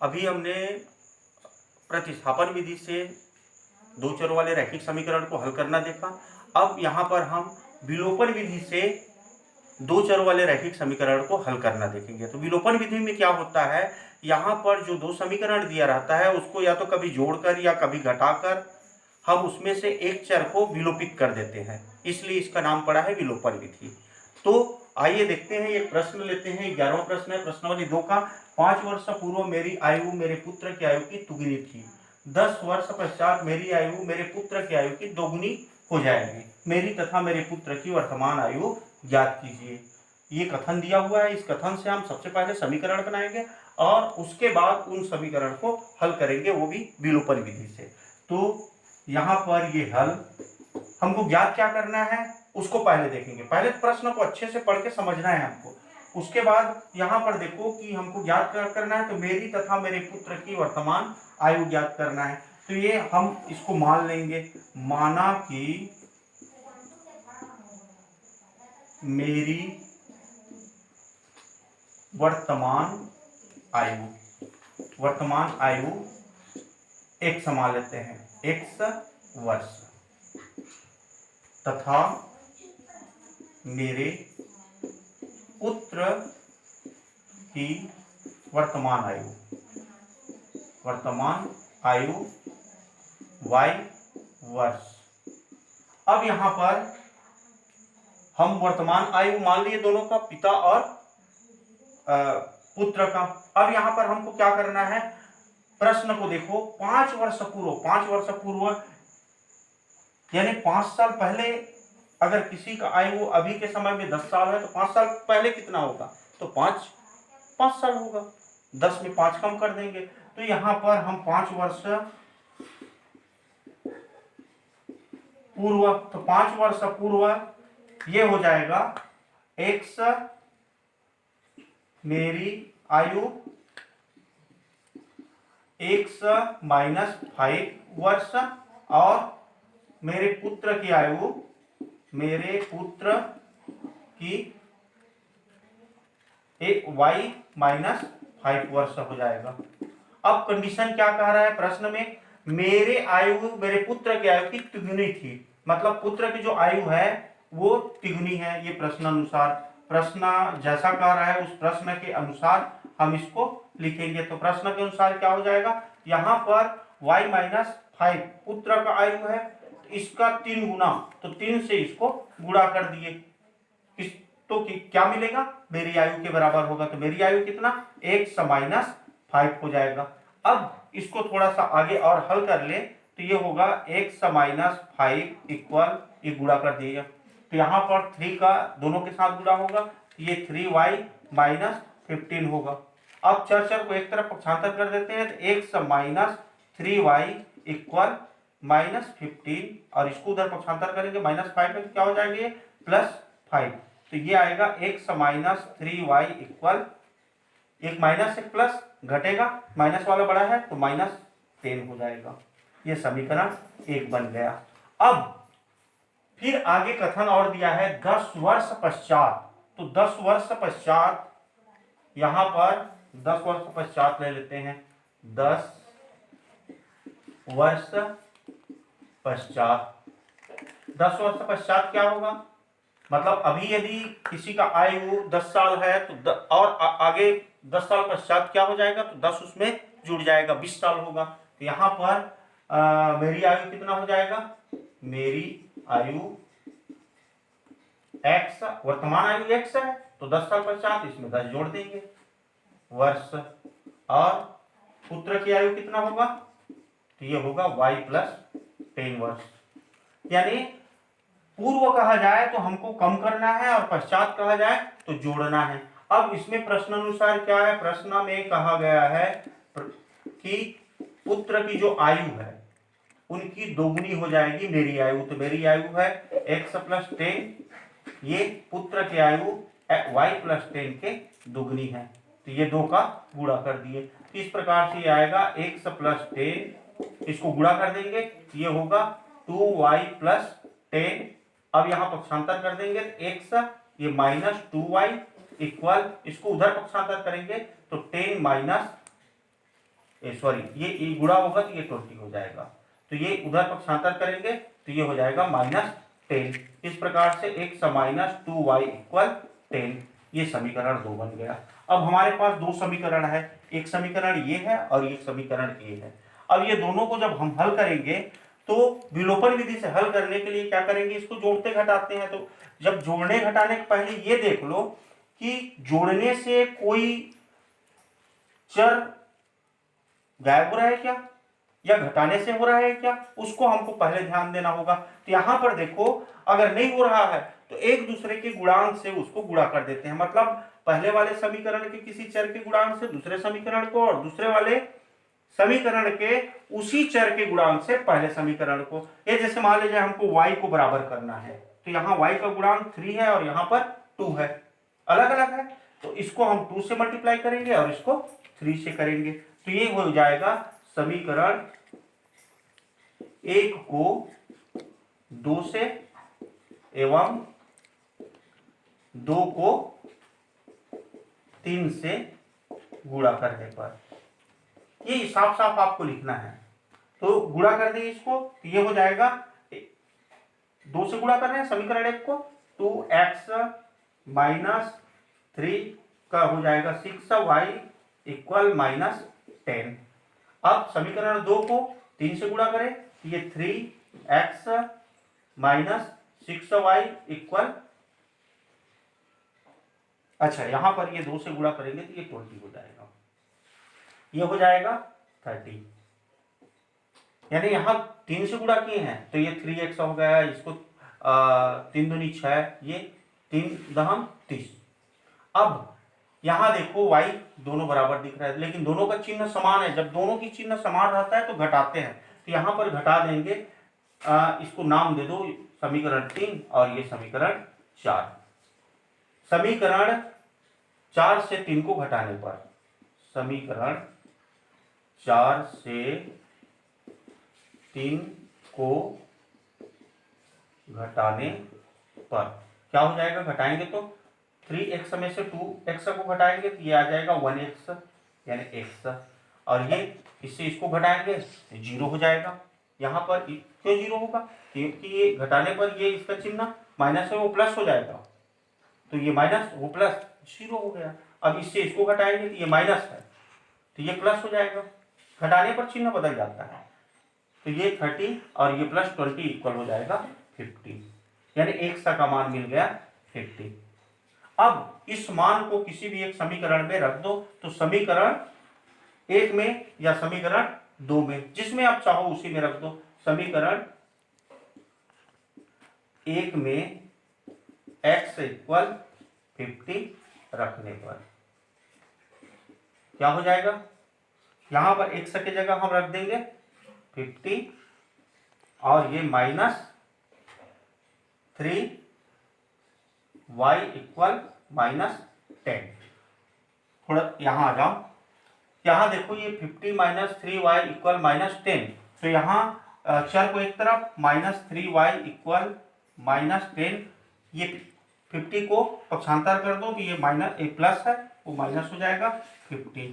अभी हमने प्रतिस्थापन विधि से दो चरों वाले रैखिक समीकरण को हल करना देखा। अब यहाँ पर हम विलोपन विधि से दो चरों वाले रैखिक समीकरण को हल करना देखेंगे। तो विलोपन विधि में क्या होता है, यहाँ पर जो दो समीकरण दिया रहता है उसको या तो कभी जोड़कर या कभी घटाकर हम उसमें से एक चर को विलोपित कर देते हैं, इसलिए इसका नाम पड़ा है विलोपन विधि। तो आइए देखते हैं, एक प्रश्न लेते हैं। 11वां प्रश्न है प्रश्नावली 2 का। 5 वर्ष पूर्व मेरी आयु मेरे पुत्र की आयु की दुगुनी थी। 10 वर्ष पश्चात मेरी आयु मेरे पुत्र की आयु की दोगुनी हो जाएगी। मेरी तथा मेरे पुत्र की वर्तमान आयु ज्ञात कीजिए। ये कथन दिया हुआ है। इस कथन से हम सबसे पहले समीकरण बनाएंगे और उसके बाद उन समीकरण को हल करेंगे, वो भी विलोपन विधि से। तो यहाँ पर ये हल हमको ज्ञात क्या करना है उसको पहले देखेंगे। पहले प्रश्न को अच्छे से पढ़ के समझना है हमको। उसके बाद यहाँ पर देखो कि हमको ज्ञात क्या करना है, तो मेरी तथा मेरे पुत्र की वर्तमान आयु ज्ञात करना है। तो ये हम इसको मान लेंगे, माना कि मेरी वर्तमान आयु x मान लेते हैं, x वर्ष, तथा मेरे पुत्र की वर्तमान आयु y वर्ष। अब यहां पर हम वर्तमान आयु मान लिए दोनों का, पिता और पुत्र का। अब यहां पर हमको क्या करना है, प्रश्न को देखो। 5 वर्ष पूर्व यानी 5 साल पहले, अगर किसी का आयु अभी के समय में 10 साल है तो 5 साल पहले कितना होगा, तो 5 साल होगा। 10 में 5 कम कर देंगे, तो यहां पर हम 5 वर्ष पूर्व, तो 5 वर्ष पूर्व ये हो जाएगा x मेरी आयु x माइनस 5 वर्ष, और मेरे पुत्र की y माइनस 5 वर्ष हो जाएगा। अब कंडीशन क्या कह रहा है प्रश्न में, मेरे पुत्र की आयु की तिगुनी थी, मतलब पुत्र की जो आयु है वो तिगुनी है। ये प्रश्न अनुसार, प्रश्न जैसा कह रहा है उस प्रश्न के अनुसार हम इसको लिखेंगे। तो प्रश्न के अनुसार क्या हो जाएगा, यहाँ पर y माइनस 5 पुत्र का आयु है, इसका 3 गुना, तो 3 से इसको गुणा कर दिए, तो क्या मिलेगा, मेरी आयु के बराबर होगा। तो मेरी आयु कितना, x माइनस 5 हो जाएगा। अब इसको थोड़ा सा आगे और हल कर ले, तो ये होगा x माइनस 5 इक्वल, ये गुणा कर दिया, तो यहाँ पर 3 का दोनों के साथ गुणा होगा, ये 3y माइनस 15 होगा। अब चर को एक तरफ पक्षांतर कर देते हैं, तो x minus 3y equal minus 15, और इसको उधर पक्षांतर करेंगे माइनस 5 में, क्या हो जाएगा ये प्लस 5। तो ये आएगा x माइनस 3y इक्वल, एक माइनस एक प्लस घटेगा, माइनस वाला बड़ा है तो माइनस 10 हो जाएगा। ये समीकरण 1 बन गया। अब फिर आगे कथन और दिया है 10 वर्ष पश्चात, तो 10 वर्ष पश्चात, यहां पर 10 वर्ष पश्चात ले लेते हैं। 10 वर्ष पश्चात क्या होगा, मतलब अभी यदि किसी का आयु 10 साल है तो और आगे 10 साल पश्चात क्या हो जाएगा, तो 10 उसमें जुड़ जाएगा, 20 साल होगा। तो यहाँ पर मेरी आयु कितना हो जाएगा, मेरी आयु x, वर्तमान आयु x है, तो 10 साल पश्चात इसमें 10 जोड़ देंगे वर्ष, और पुत्र की आयु कितना होगा, तो ये होगा y प्लस 10 वर्ष। यानी पूर्व कहा जाए तो हमको कम करना है और पश्चात कहा जाए तो जोड़ना है। अब इसमें प्रश्न अनुसार क्या है, प्रश्न में कहा गया है कि पुत्र की जो आयु है उनकी दोगुनी हो जाएगी मेरी आयु। तो मेरी आयु है x प्लस 10, ये पुत्र की आयु y प्लस 10 के दोगुनी है, तो ये 2 का गुणा कर दिए। तो इस प्रकार से ये आएगा x प्लस 10, इसको गुणा कर देंगे, ये होगा 2y प्लस 10। अब यहाँ पक्षांतर कर देंगे, x ये माइनस 2y इक्वल, इसको उधर पक्षांतर करेंगे तो 10 माइनस सॉरी, ये गुणा होगा तो ये 20 हो जाएगा, तो ये उधर पक्षांतर करेंगे तो ये हो जाएगा -10। इस प्रकार से x -2y इक्वल 10, ये समीकरण 2 बन गया। अब हमारे पास दो समीकरण है, एक समीकरण ये है और एक समीकरण ये है। अब ये दोनों को जब हम हल करेंगे तो विलोपन विधि से हल करने के लिए क्या करेंगे, इसको जोड़ते घटाते हैं। तो जब जोड़ने घटाने के पहले ये देख लो कि जोड़ने से कोई चर गायब हो रहा है क्या, या घटाने से हो रहा है क्या, उसको हमको पहले ध्यान देना होगा। तो यहां पर देखो, अगर नहीं हो रहा है तो एक दूसरे के गुणांक से उसको गुणा कर देते हैं। मतलब पहले वाले समीकरण के किसी चर के गुणांक से दूसरे समीकरण को, और दूसरे वाले समीकरण के उसी चर के गुणांक से पहले समीकरण को। ये जैसे मान लीजिए हमको y को बराबर करना है, तो यहाँ y का गुणांक 3 है और यहाँ पर 2 है, अलग अलग है, तो इसको हम 2 से मल्टीप्लाई करेंगे और इसको 3 से करेंगे, तो ये हो जाएगा समीकरण 1 को 2 से एवं 2 को 3 से गुणा करने पर। ये साफ साफ आपको लिखना है, तो गुणा कर देंगे इसको, तो ये हो जाएगा 2 से गुणा कर रहे हैं समीकरण 1 को, 2x - 3 का हो जाएगा 6y इक्वल -10। अब समीकरण 2 को 3 से गुणा करें तो ये 3x - 6y इक्वल, अच्छा यहां पर ये 2 से गुणा करेंगे तो ये 20 हो जाएगा, ये हो जाएगा 30। यानी यहां 3 से गुणा किए हैं तो ये 3x हो गया, इसको 3 दूनी 6, ये 3 दहम 30। अब यहां देखो y दोनों बराबर दिख रहा है, लेकिन दोनों का चिन्ह समान है। जब दोनों की चिन्ह समान रहता है तो घटाते हैं, तो यहां पर घटा देंगे, इसको नाम दे दो समीकरण 3 और ये समीकरण 4। समीकरण 4 से 3 को घटाने पर, समीकरण 4 से 3 को घटाने पर क्या हो जाएगा, घटाएंगे तो 3x में से 2x को घटाएंगे तो ये आ जाएगा 1x यानी x, और ये इससे इसको घटाएंगे तो 0 हो जाएगा। यहाँ पर क्यों 0 होगा, क्योंकि ये घटाने पर ये इसका चिन्ह माइनस है वो प्लस हो जाएगा, तो ये माइनस वो प्लस 0 हो गया। अब इससे इसको घटाएंगे तो ये माइनस है तो ये प्लस हो जाएगा, घटाने पर चिन्ह बदल जाता है, तो ये 30 और ये प्लस 20 इक्वल हो जाएगा 50, यानी x का मान मिल गया 50। अब इस मान को किसी भी एक समीकरण में रख दो, तो समीकरण 1 में या समीकरण 2 में, जिसमें आप चाहो उसी में रख दो। समीकरण 1 में x इक्वल 50 रखने पर क्या हो जाएगा, यहां पर x की जगह हम रख देंगे 50 और ये -3y इक्वल -10। थोड़ा यहां आ जाओ, यहां देखो ये 50 - 3y इक्वल -10, तो यहां चर को एक तरफ -3y इक्वल -10, ये 50 को पक्षांतर कर दो तो ये प्लस है वो माइनस हो जाएगा 50।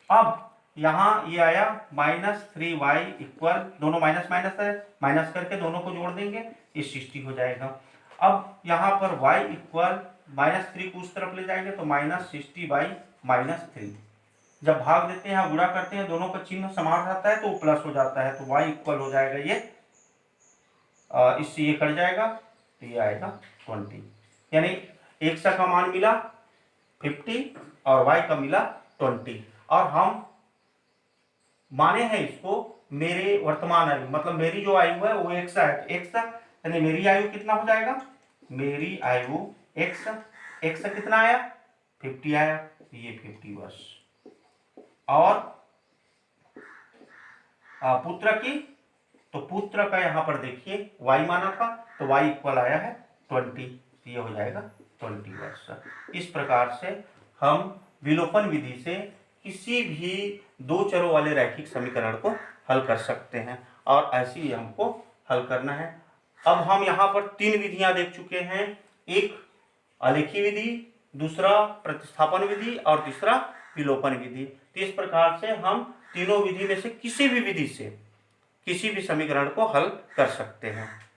अब यहाँ ये आया -3y इक्वल, दोनों माइनस माइनस है, माइनस करके दोनों को जोड़ देंगे ये 60 हो जाएगा। अब यहाँ पर y इक्वल -3 को उस तरफ ले जाएंगे तो -60/-3। जब भाग देते हैं गुणा करते हैं दोनों का चिन्ह समान रहता है तो प्लस हो जाता है, तो y इक्वल हो जाएगा ये, इससे ये कट जाएगा तो ये आएगा 20, यानी x का मान मिला 50 और y का मिला 20। और हम माने हैं इसको मेरे वर्तमान आयु, मतलब मेरी जो आयु है वो x है, x यानी मेरी आयु कितना हो जाएगा, मेरी आयु x कितना आया 50 आया, ये 50 वर्ष। और पुत्र की, तो पुत्र का यहाँ पर देखिए y माना था तो y इक्वल आया है 20, ये हो जाएगा 20 वर्ष। इस प्रकार से हम विलोपन विधि से किसी भी दो चरों वाले रैखिक समीकरण को हल कर सकते हैं, और ऐसे ही हमको हल करना है। अब हम यहाँ पर 3 विधियां देख चुके हैं, एक आलेखी विधि, दूसरा प्रतिस्थापन विधि और तीसरा विलोपन विधि। तो इस प्रकार से हम तीनों विधि में से किसी भी विधि से किसी भी समीकरण को हल कर सकते हैं।